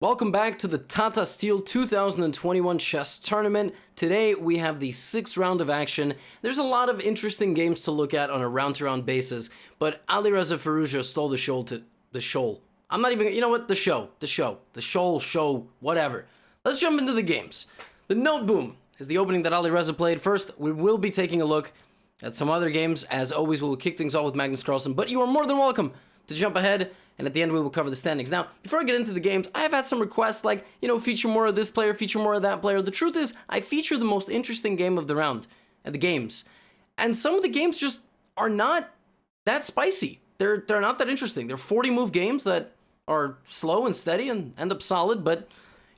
Welcome back to the Tata Steel 2021 Chess Tournament. Today we have the 6th round of action. There's a lot of interesting games to look at on a round-to-round basis, but Alireza Firouzja stole the show. I'm not even, you know what, the show, whatever. Let's jump into the games. The Note Boom is the opening that Alireza played. First, we will be taking a look at some other games. As always, we'll kick things off with Magnus Carlsen, but you are more than welcome to jump ahead, and at the end we will cover the standings. Now, before I get into the games, I have had some requests like, feature more of this player, feature more of that player. The truth is, I feature the most interesting game of the round at the games. And some of the games just are not that spicy. They're not that interesting. They're 40-move games that are slow and steady and end up solid, but,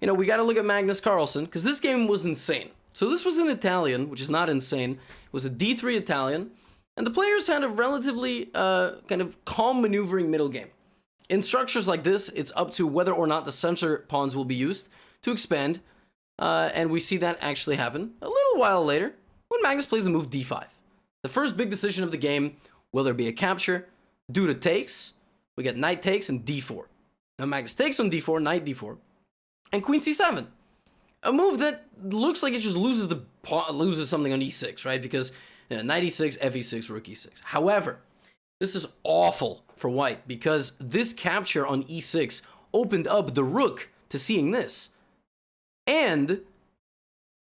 we got to look at Magnus Carlsen, because this game was insane. So this was in Italian, which is not insane. It was a D3 Italian, and the players had a relatively kind of calm maneuvering middle game. In structures like this, it's up to whether or not the center pawns will be used to expand, and we see that actually happen a little while later when Magnus plays the move d5. The first big decision of the game, will there be a capture? Duda takes, we get knight takes, and d4. Now Magnus takes on d4, knight d4, and queen c7. A move that looks like it just loses something on e6, right? Because knight e6, f e6, rook e6. However, this is awful for white because this capture on e6 opened up the rook to seeing this. And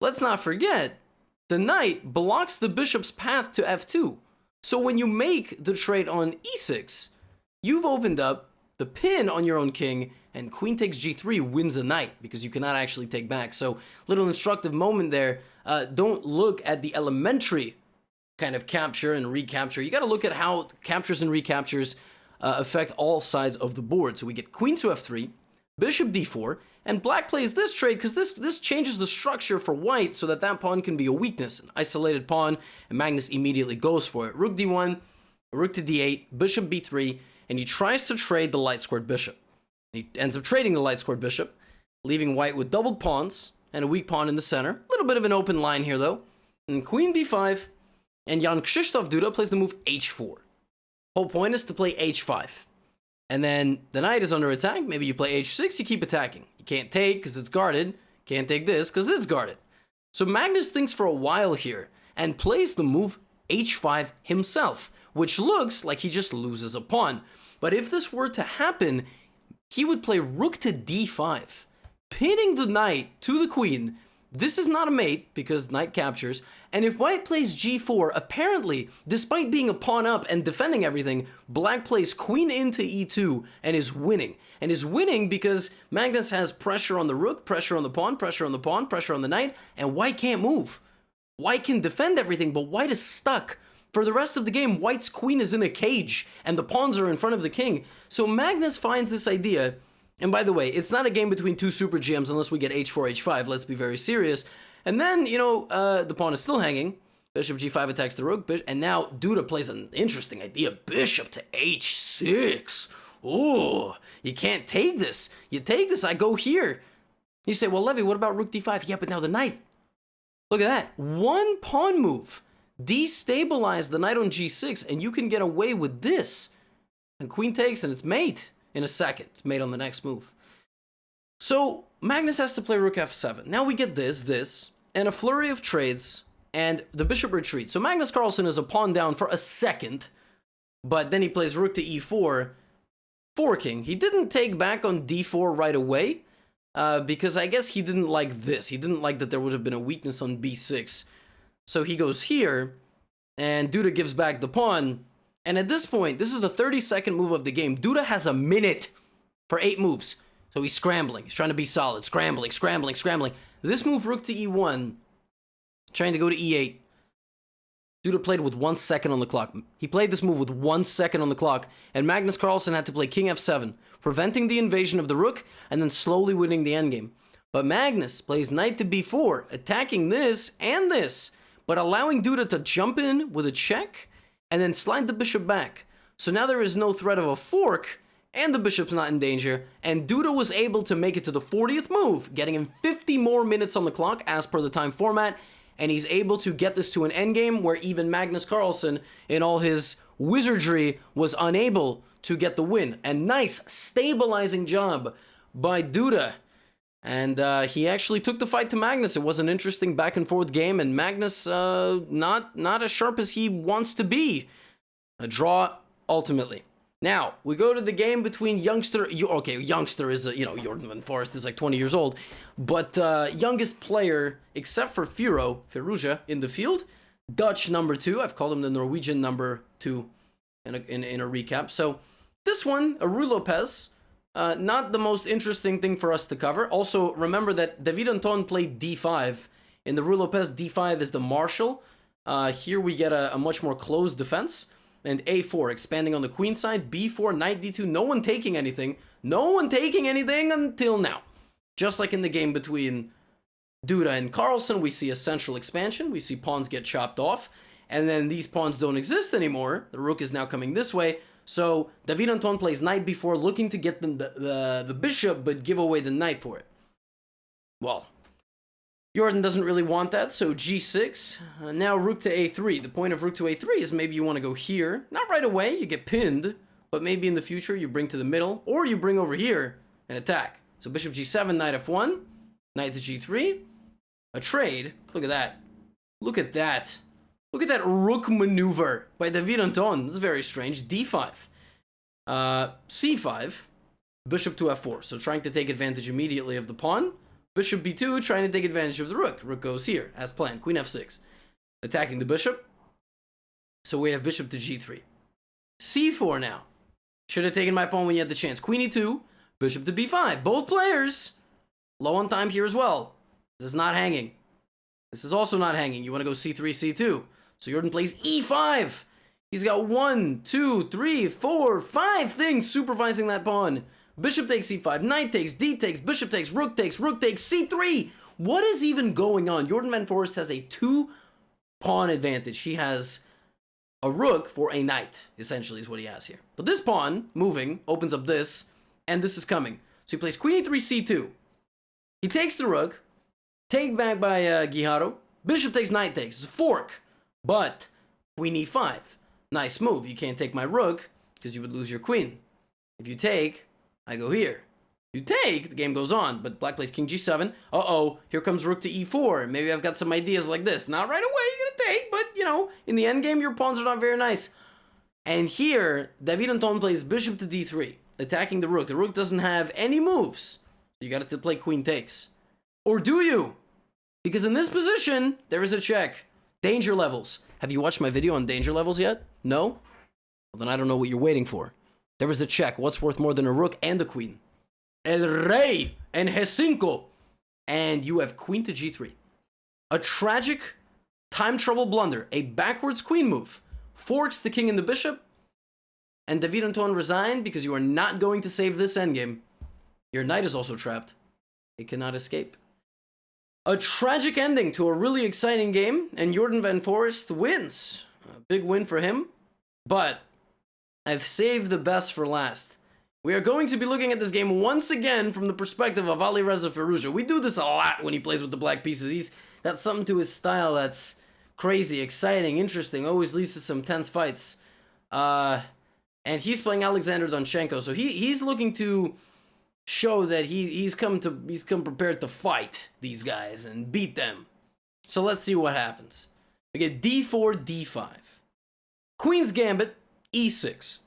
let's not forget, the knight blocks the bishop's path to f2. So when you make the trade on e6, you've opened up the pin on your own king, and queen takes g3 wins a knight because you cannot actually take back. So little instructive moment there. Don't look at the elementary kind of capture and recapture. You got to look at how captures and recaptures affect all sides of the board. So we get queen to f3, bishop d4, and black plays this trade because this changes the structure for white so that pawn can be a weakness, an isolated pawn, and Magnus immediately goes for it. Rook d1, rook to d8, bishop b3, and he tries to trade the light-squared bishop. He ends up trading the light-squared bishop, leaving white with doubled pawns and a weak pawn in the center. A little bit of an open line here, though. And queen b5, and Jan Krzysztof Duda plays the move h4. Whole point is to play h5. And then the knight is under attack. Maybe you play h6, you keep attacking. You can't take because it's guarded. Can't take this because it's guarded. So Magnus thinks for a while here and plays the move h5 himself, which looks like he just loses a pawn. But if this were to happen, he would play rook to d5, pinning the knight to the queen. This is not a mate because knight captures. And if white plays g4, apparently, despite being a pawn up and defending everything, black plays queen into e2 and is winning. And is winning because Magnus has pressure on the rook, pressure on the pawn, pressure on the pawn, pressure on the knight, and white can't move. White can defend everything, but white is stuck. For the rest of the game, white's queen is in a cage, and the pawns are in front of the king. So Magnus finds this idea. And by the way, it's not a game between two super GMs unless we get h4, h5. Let's be very serious. And then, the pawn is still hanging. Bishop g5 attacks the rook. And now Duda plays an interesting idea. Bishop to h6. Oh, you can't take this. You take this, I go here. You say, well, Levy, what about rook d5? Yeah, but now the knight. Look at that. One pawn move. Destabilize the knight on g6, and you can get away with this. And queen takes, and it's mate. In a second. It's made on the next move. So Magnus has to play rook f7. Now we get this, and a flurry of trades, and the bishop retreats. So Magnus Carlsen is a pawn down for a second, but then he plays rook to e4, forking. He didn't take back on d4 right away, because I guess he didn't like this. He didn't like that there would have been a weakness on b6. So he goes here, and Duda gives back the pawn. And at this point, this is the 32nd move of the game. Duda has a minute for 8 moves. So he's scrambling. He's trying to be solid. Scrambling. This move, rook to e1, trying to go to e8. Duda played with 1 second on the clock. He played this move with 1 second on the clock. And Magnus Carlsen had to play king f7, preventing the invasion of the rook, and then slowly winning the endgame. But Magnus plays knight to b4, attacking this and this, but allowing Duda to jump in with a check, and then slide the bishop back. So now there is no threat of a fork, and the bishop's not in danger, and Duda was able to make it to the 40th move, getting him 50 more minutes on the clock as per the time format, and he's able to get this to an endgame where even Magnus Carlsen, in all his wizardry, was unable to get the win. A nice stabilizing job by Duda. And he actually took the fight to Magnus. It was an interesting back and forth game, and Magnus not as sharp as he wants to be. A draw ultimately. Now we go to the game between youngster. Youngster is Jordan van Foreest is like 20 years old, but youngest player except for Firouzja in the field, Dutch number 2. I've called him the Norwegian number 2 in a recap. So this one, Aru Lopez. Not the most interesting thing for us to cover. Also, remember that David Anton played d5. In the Aru Lopez, d5 is the marshal. Here we get a much more closed defense. And a4, expanding on the queen side. b4, knight d2, no one taking anything. No one taking anything until now. Just like in the game between Duda and Carlsen, we see a central expansion. We see pawns get chopped off. And then these pawns don't exist anymore. The rook is now coming this way. So David Anton plays knight b4, looking to get the bishop, but give away the knight for it. Well, Jordan doesn't really want that, so g6. Now rook to a3. The point of rook to a3 is maybe you want to go here. Not right away, you get pinned, but maybe in the future you bring to the middle, or you bring over here and attack. So bishop g7, knight f1, knight to g3. A trade. Look at that. Look at that. Look at that rook maneuver by David Anton. This is very strange. d5. c5. Bishop to f4. So trying to take advantage immediately of the pawn. Bishop b2, trying to take advantage of the rook. Rook goes here, as planned. Queen f6. Attacking the bishop. So we have bishop to g3. c4 now. Should have taken my pawn when you had the chance. Queen e2. Bishop to b5. Both players low on time here as well. This is not hanging. This is also not hanging. You want to go c3, c2. So Jordan plays e5. He's got 1, 2, 3, 4, 5 things supervising that pawn. Bishop takes c5, knight takes, d takes, bishop takes, rook takes, c3. What is even going on? Jordan van Foreest has a 2-pawn advantage. He has a rook for a knight, essentially, is what he has here. But this pawn, moving, opens up this, and this is coming. So he plays queen e3, c2. He takes the rook, take back by Guijarro. Bishop takes, knight takes. It's a fork. But queen e5. Nice move. You can't take my rook because you would lose your queen. If you take, I go here. If you take, the game goes on. But black plays king g7. Uh-oh. Here comes rook to e4. Maybe I've got some ideas like this. Not right away you're going to take, but, in the endgame, your pawns are not very nice. And here, David Anton plays bishop to d3, attacking the rook. The rook doesn't have any moves. You got to play queen takes. Or do you? Because in this position, there is a check. Danger levels. Have you watched my video on danger levels yet? No? Well, then I don't know what you're waiting for. There is a check. What's worth more than a rook and a queen? El Rey and G5. And you have queen to g3. A tragic time trouble blunder. A backwards queen move. Forks the king and the bishop. And David Anton resigned because you are not going to save this endgame. Your knight is also trapped. It cannot escape. A tragic ending to a really exciting game, and Jordan van Foreest wins. A big win for him, but I've saved the best for last. We are going to be looking at this game once again from the perspective of Alireza Firouzja. We do this a lot when he plays with the black pieces. He's got something to his style that's crazy, exciting, interesting, always leads to some tense fights. And he's playing Alexander Donchenko, so he's looking to show that he's come prepared to fight these guys and beat them. So let's see what happens. We get d4, d5. Queen's Gambit, e6.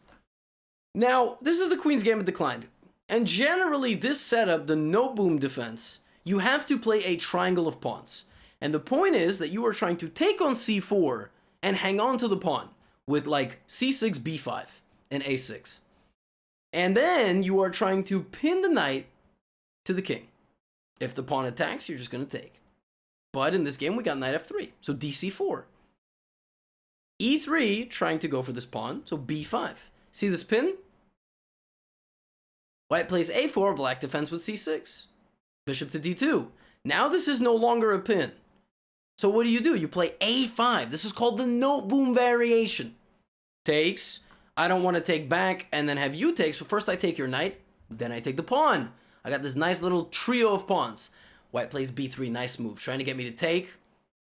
Now, this is the Queen's Gambit declined. And generally, this setup, the no-boom defense, you have to play a triangle of pawns. And the point is that you are trying to take on c4 and hang on to the pawn with like c6, b5, and a6. And then you are trying to pin the knight to the king. If the pawn attacks, you're just going to take. But in this game, we got knight f3. So dc4. e3, trying to go for this pawn. So b5. See this pin? White plays a4, black defends with c6. Bishop to d2. Now this is no longer a pin. So what do? You play a5. This is called the note boom variation. Takes. I don't want to take back and then have you take. So first I take your knight, then I take the pawn. I got this nice little trio of pawns. White plays b3, nice move. Trying to get me to take,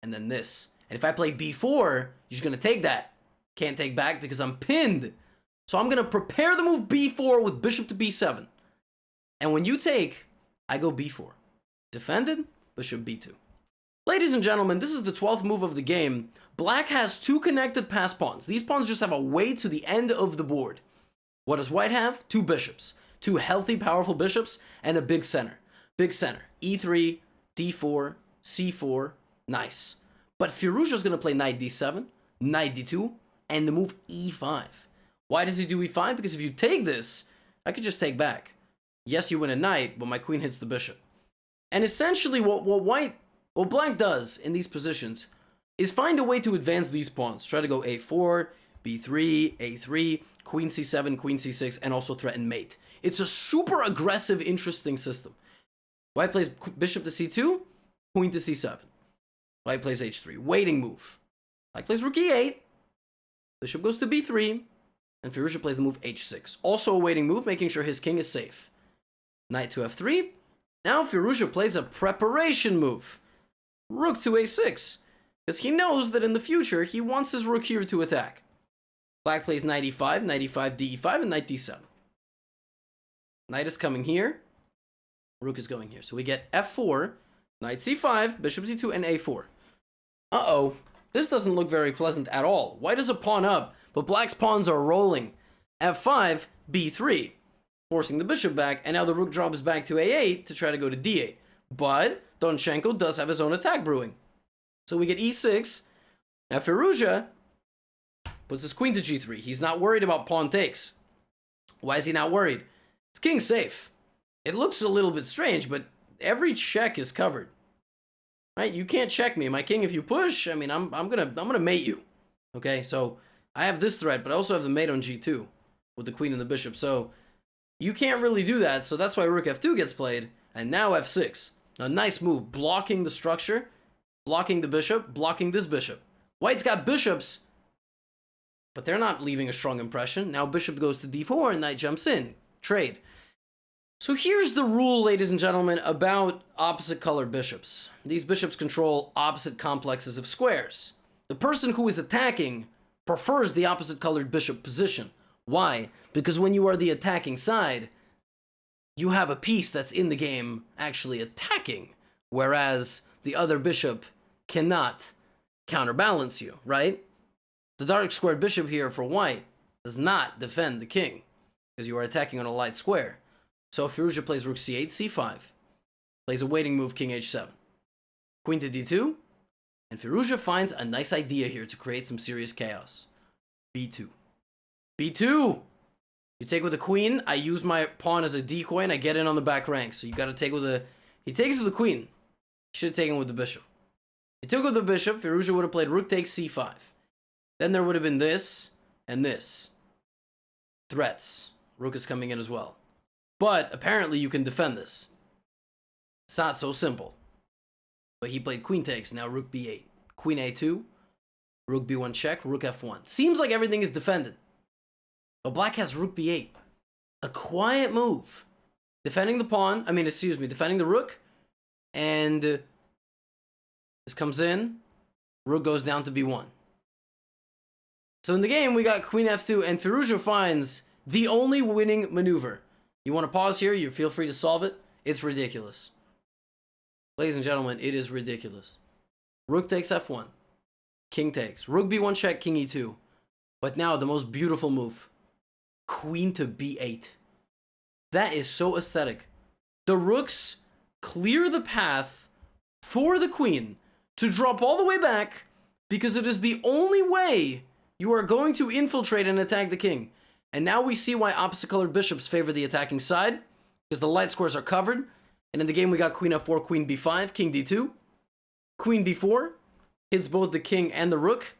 and then this. And if I play b4, you're just going to take that. Can't take back because I'm pinned. So I'm going to prepare the move b4 with bishop to b7. And when you take, I go b4. Defended, bishop b2. Ladies and gentlemen, this is the 12th move of the game. Black has 2 connected pass pawns. These pawns just have a way to the end of the board. What does white have? 2 bishops. 2 healthy, powerful bishops, and a big center. Big center. e3, d4, c4. Nice. But Firouzja's going to play knight d7, knight d2, and the move e5. Why does he do e5? Because if you take this, I could just take back. Yes, you win a knight, but my queen hits the bishop. And essentially what black does in these positions is find a way to advance these pawns. Try to go a4, b3, a3, queen c7, queen c6, and also threaten mate. It's a super aggressive, interesting system. White plays bishop to c2, queen to c7. White plays h3, waiting move. Black plays rook e8, bishop goes to b3, and Firouzja plays the move h6. Also a waiting move, making sure his king is safe. Knight to f3. Now Firouzja plays a preparation move. Rook to a6, because he knows that in the future he wants his rook here to attack. Black plays knight e5, d e5, and knight d7. Knight is coming here. Rook is going here. So we get f4, knight c5, bishop c2, and a4. Uh-oh. This doesn't look very pleasant at all. White is a pawn up, but black's pawns are rolling. f5, b3, forcing the bishop back, and now the rook drops back to a8 to try to go to d8. But Donchenko does have his own attack brewing. So we get e6. Now Firouzja puts his queen to g3. He's not worried about pawn takes. Why is he not worried? His king's safe. It looks a little bit strange, but every check is covered. Right? You can't check me. My king, if you push, I mean, I'm gonna mate you. Okay, so I have this threat, but I also have the mate on g2 with the queen and the bishop. So you can't really do that. So that's why rook f2 gets played, and now f6. A nice move, blocking the structure, blocking the bishop, blocking this bishop. White's got bishops, but they're not leaving a strong impression. Now bishop goes to d4 and knight jumps in. Trade. So here's the rule, ladies and gentlemen, about opposite colored bishops. These bishops control opposite complexes of squares. The person who is attacking prefers the opposite colored bishop position. Why? Because when you are the attacking side, you have a piece that's in the game actually attacking, whereas the other bishop cannot counterbalance you, right? The dark squared bishop here for white does not defend the king, because you are attacking on a light square. So Firouzja plays rook c8, c5, plays a waiting move, king h7, queen to d2, and Firouzja finds a nice idea here to create some serious chaos. b2. b2! You take with the queen, I use my pawn as a decoy, and I get in on the back rank. So you gotta take with the... He takes with the queen. Should have taken with the bishop. He took with the bishop, Firouzja would have played rook takes c5. Then there would have been this, and this. Threats. Rook is coming in as well. But, apparently you can defend this. It's not so simple. But he played queen takes, now rook b8. Queen a2, rook b1 check, rook f1. Seems like everything is defended. But black has rook b8. A quiet move. Defending the pawn, defending the rook. And this comes in. Rook goes down to b1. So in the game, we got queen f2, and Firouzja finds the only winning maneuver. You want to pause here? You feel free to solve it. It's ridiculous. Ladies and gentlemen, it is ridiculous. Rook takes f1. King takes. Rook b1 check, king e2. But now the most beautiful move. Queen to b8. That is so aesthetic. The rooks clear the path for the queen to drop all the way back because it is the only way you are going to infiltrate and attack the king. And now we see why opposite colored bishops favor the attacking side, because the light squares are covered. And in the game we got queen f4, queen b5, king d2, queen b4, hits both the king and the rook,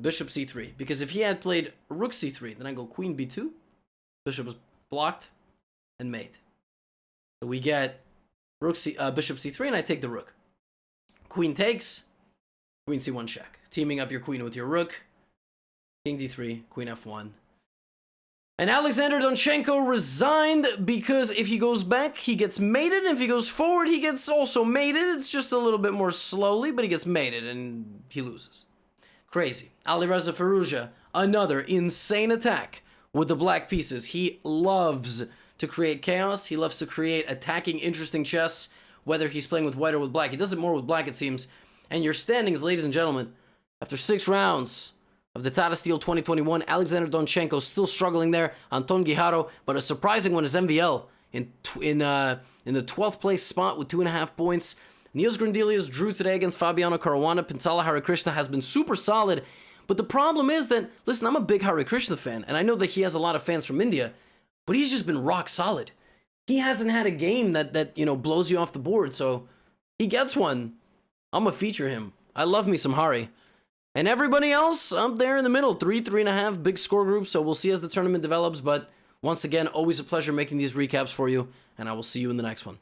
bishop c3. Because if he had played rook c3, then I go queen b2, bishop is blocked, and mate. So we get bishop c3, and I take the rook. Queen takes, queen c1 check. Teaming up your queen with your rook, king d3, queen f1. And Alexander Donchenko resigned because if he goes back, he gets mated. And if he goes forward, he gets also mated. It's just a little bit more slowly, but he gets mated and he loses. Crazy. Alireza Firouzja, another insane attack with the black pieces. He loves to create chaos. He loves to create attacking, interesting chess, whether he's playing with white or with black. He does it more with black, it seems. And your standings, ladies and gentlemen, after 6 rounds of the Tata Steel 2021, Alexander Donchenko still struggling there. Anton Guijarro, but a surprising one is MVL in the 12th place spot with 2.5 points. Niels Grandelius drew today against Fabiano Caruana. Pinsala Harikrishna has been super solid. But the problem is that, listen, I'm a big Harikrishna fan, and I know that he has a lot of fans from India, but he's just been rock solid. He hasn't had a game that blows you off the board, so he gets one. I'm gonna feature him. I love me some Hari. And everybody else up there in the middle, 3.5 big score groups, so we'll see as the tournament develops, but once again, always a pleasure making these recaps for you, and I will see you in the next one.